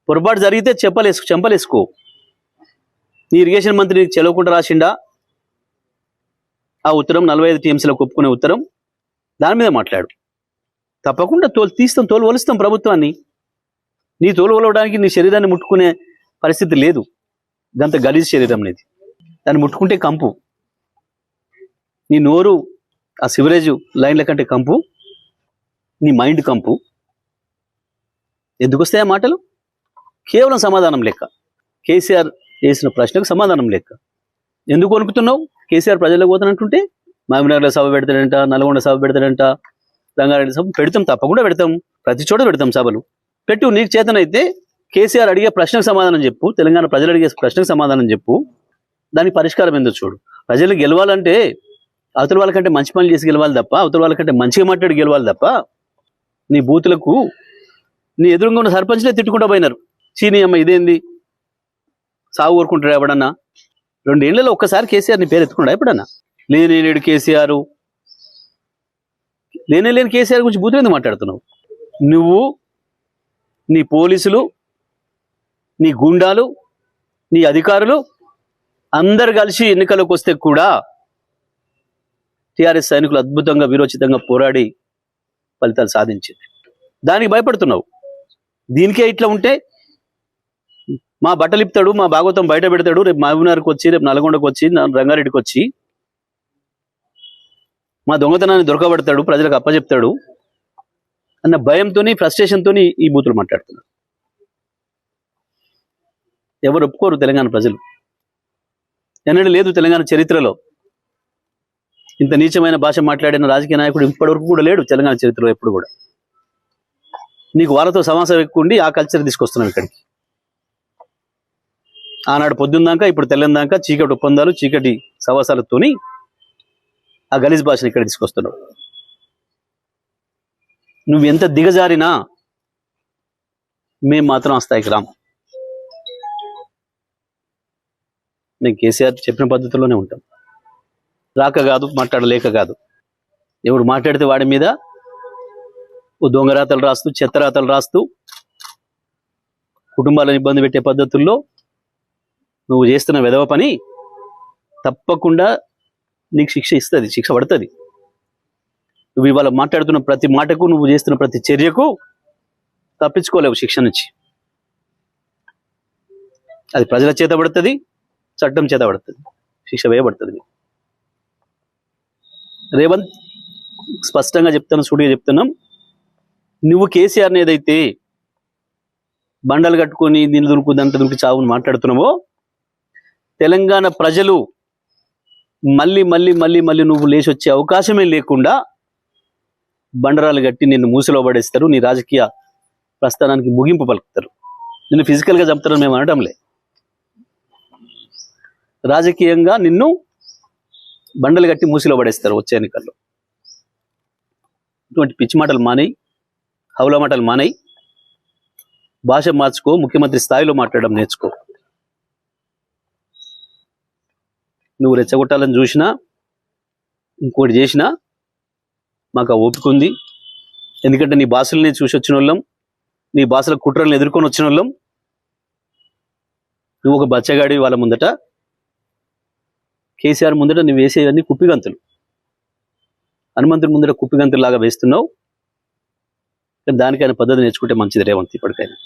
పొరపాటు జరిగితే చెంపలేసుకో. నీ ఇరిగేషన్ మంత్రి నీకు చెలవకుండా రాసిండా ఆ ఉత్తరం, 45 టీఎంసీలకు ఒప్పుకునే ఉత్తరం, దాని మీద మాట్లాడు. తప్పకుండా తోలు వలుస్తాం ప్రభుత్వాన్ని. నీ తోలు వలవడానికి నీ శరీరాన్ని ముట్టుకునే పరిస్థితి లేదు. ఇదంతా గలీజ్ శరీరం అనేది. దాన్ని ముట్టుకుంటే కంపు. నీ నోరు ఆ సివరేజ్ లైన్ల కంటే కంపు, నీ మైండ్ కంపు. ఎందుకు వస్తాయి ఆ మాటలు? కేవలం సమాధానం లెక్క. కేసీఆర్ వేసిన ప్రశ్నకు సమాధానం లెక్క. ఎందుకు వణుకుతున్నావు? కేసీఆర్ ప్రజలకు పోతానంటుంటే మహబూబ్నగర్లో సభ పెడతాడంట, నల్గొండ సభ పెడతాడంట, రంగారెడ్డి సభ పెడతాం, తప్పకుండా పెడతాం, ప్రతి చోట పెడతాం సభలు. పెట్టు. నీకు చేతనైతే కేసీఆర్ అడిగే ప్రశ్నకు సమాధానం చెప్పు, తెలంగాణ ప్రజలు అడిగే ప్రశ్నకు సమాధానం చెప్పు, దానికి పరిష్కారం ఏందో చూడు. ప్రజలు గెలవాలంటే అవతల వాళ్ళకంటే మంచి పనులు చేసి గెలవాలి తప్ప, అవతల వాళ్ళకంటే మంచిగా మాట్లాడి గెలవాలి తప్ప, నీ బూతులకు నీ ఎదురుగా ఉన్న సర్పంచ్లే తిట్టుకుంటూ పోయినారు. చీనీ అమ్మ ఇదేంది, సాగు కోరుకుంటాడు ఎవడన్నా? 2 ఏళ్లలో ఒక్కసారి కేసీఆర్ నీ పేరు ఎత్తుకున్నాడా ఎప్పుడన్నా? లేని కేసీఆర్, లేని కేసీఆర్ గురించి బూతులు ఎందుకు మాట్లాడుతున్నావు? నువ్వు, నీ పోలీసులు, నీ గుండాలు, నీ అధికారులు అందరు కలిసి ఎన్నికలకు వస్తే కూడా టీఆర్ఎస్ సైనికులు అద్భుతంగా వీరోచితంగా పోరాడి ఫలితాలు సాధించింది. దానికి భయపడుతున్నావు. దీనికే ఇట్లా ఉంటే మా బట్టలు ఇప్పుతాడు, మా భాగవతం బయట పెడతాడు, రేపు మహబూబ్నగర్కి వచ్చి, రేపు నల్గొండకు వచ్చి, రంగారెడ్డికి వచ్చి మా దొంగతనాన్ని దొరకబడతాడు, ప్రజలకు అప్పచెప్తాడు అన్న భయంతో, ఫ్రస్ట్రేషన్తో ఈ బూతులు మాట్లాడుతున్నారు. ఎవరు ఒప్పుకోరు తెలంగాణ ప్రజలు. ఎన్నడూ లేదు తెలంగాణ చరిత్రలో ఇంత నీచమైన భాష మాట్లాడిన రాజకీయ నాయకుడు ఇప్పటివరకు కూడా లేడు తెలంగాణ చరిత్రలో ఎప్పుడు కూడా. నీకు వాళ్ళతో సమాసం ఎక్కువ ఉండి ఆ కల్చర్ తీసుకొస్తున్నాం ఇక్కడికి. ఆనాడు పొద్దుందాకా ఇప్పుడు తెల్లందాకా చీకటి ఒప్పందాలు, చీకటి సవాసాలతోని ఆ గలీజ్ భాషను ఇక్కడ తీసుకొస్తున్నావు. నువ్వు ఎంత దిగజారినా మేము మాత్రం ఆ స్థాయికి రాము. నేను కేసీఆర్ చెప్పిన పద్ధతిలోనే ఉంటాం. రాక కాదు, మాట్లాడలేక కాదు. ఎవడు మాట్లాడితే వాడి మీద ఓ దొంగరాతలు రాస్తూ, చెత్తరాతలు రాస్తూ, కుటుంబాలను ఇబ్బంది పెట్టే పద్ధతుల్లో నువ్వు చేస్తున్న వెధవ పని తప్పకుండా నీకు శిక్ష పడుతుంది. నువ్వు ఇవాళ మాట్లాడుతున్న ప్రతి మాటకు, నువ్వు చేస్తున్న ప్రతి చర్యకు తప్పించుకోలేవు శిక్ష నుంచి. అది ప్రజల చేత పడుతుంది, చట్టం చేత పడుతుంది, శిక్ష వేయబడుతుంది. రేవంత్ స్పష్టంగా చెప్తాను, సూటిగా చెప్తున్నాం. నువ్వు కేసీఆర్ని ఏదైతే బండలు కట్టుకొని దీన్ని దురుకు దంట దురికి చావుని మాట్లాడుతున్నావో, తెలంగాణ ప్రజలు మళ్ళీ మళ్ళీ మళ్ళీ మళ్ళీ నువ్వు లేచి వచ్చే అవకాశమే లేకుండా బండరాలు కట్టి నిన్ను మూసిలో పడేస్తారు. నీ రాజకీయ ప్రస్థానానికి ముగింపు పలుకుతారు. నిన్ను ఫిజికల్గా చంపుతారని మేము అనడంలే, రాజకీయంగా నిన్ను బండలు కట్టి మూసిలో పడేస్తారు వచ్చే ఎన్నికల్లో. ఇటువంటి పిచ్చి మాటలు మానేయి, హౌలా మాటలు మానేయి, భాష మార్చుకో, ముఖ్యమంత్రి స్థాయిలో మాట్లాడడం నేర్చుకో. నువ్వు రెచ్చగొట్టాలని చూసినా, ఇంకోటి చేసినా మాకు ఆ ఓపిక ఉంది. ఎందుకంటే నీ భాషల్ని చూసి వచ్చిన వాళ్ళం, నీ భాషల కుట్రలను ఎదుర్కొని వచ్చిన వాళ్ళం. నువ్వు ఒక బచ్చగాడి వాళ్ళ ముందట, కేసీఆర్ ముందట నువ్వు వేసేవన్నీ కుప్పిగంతులు. హనుమంతుడి ముందర కుప్పిగంతులు లాగా వేస్తున్నావు. దానికైనా పద్ధతి నేర్చుకుంటే మంచిది రేవంత్ ఇప్పటికైనా.